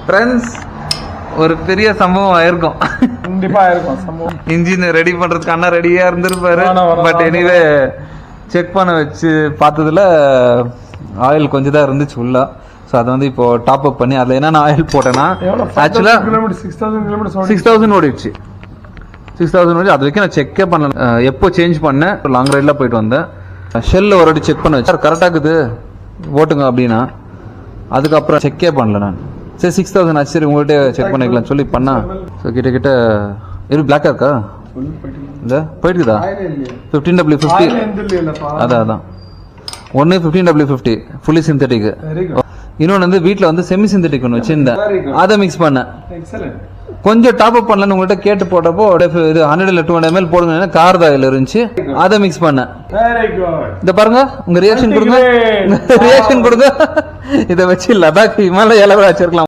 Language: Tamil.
ஃப்ரெண்ட்ஸ் ஒரு பெரிய சம்பவம் ஆயிருக்கும். கண்டிப்பா ஆயிருக்கும் சம்பவம். இன்ஜின் ரெடி பண்றதுக்கு அண்ணா ரெடியா இருந்திருப்பாரு. பட் எனிவே செக் பண்ண வச்சு பார்த்ததுல ஆயில் கொஞ்சம் தான் இருந்துச்சு உள்ள. ஸோ அதை வந்து இப்போ டாப் அப் பண்ணி அதில் என்னென்ன ஆயில் போட்டேன்னா ஆக்சுவலாக 6000 ஓடிடுச்சு. 6000 ஓடி அது வரைக்கும் நான் செக்கே பண்ணல. எப்போ சேஞ்ச் பண்ணேன் லாங் ரைடில் போயிட்டு வந்தேன். ஷெல்ல ஒரு வாட்டி செக் பண்ண வச்சு கரெக்டாக இருக்குது ஓட்டுங்க அப்படின்னா அதுக்கப்புறம் செக்கே பண்ணல நான். சரி 6000 ஆச்சு, சரி உங்கள்கிட்ட செக் பண்ணிக்கலாம்னு சொல்லி பண்ணா. ஸோ கிட்ட இது பிளாக்காக இருக்கா இல்லை போயிட்டுதா 15W50 அதான் ஒன்று 15W50 ஃபுல்லி சிந்தட்டிக். இன்னொன்று வந்து வீட்டில் வந்து செமி சிந்தட்டிக் ஒன்று வச்சுருந்தேன், அதை மிக்ஸ் பண்ணேன். கொஞ்சம் டாப் அப் பண்ணலன்னு உங்கள்கிட்ட கேட்டு போட்டப்போ இது 100 இல்லை 200 ml போடுங்க கார் ஆயில் இருந்துச்சு, அதை மிக்ஸ் பண்ணேன். இதை பாருங்க, உங்க ரியாக்ஷன் கொடுங்க. இதை வச்சு லடாக் இமாலயால வச்சிருக்கலாம்.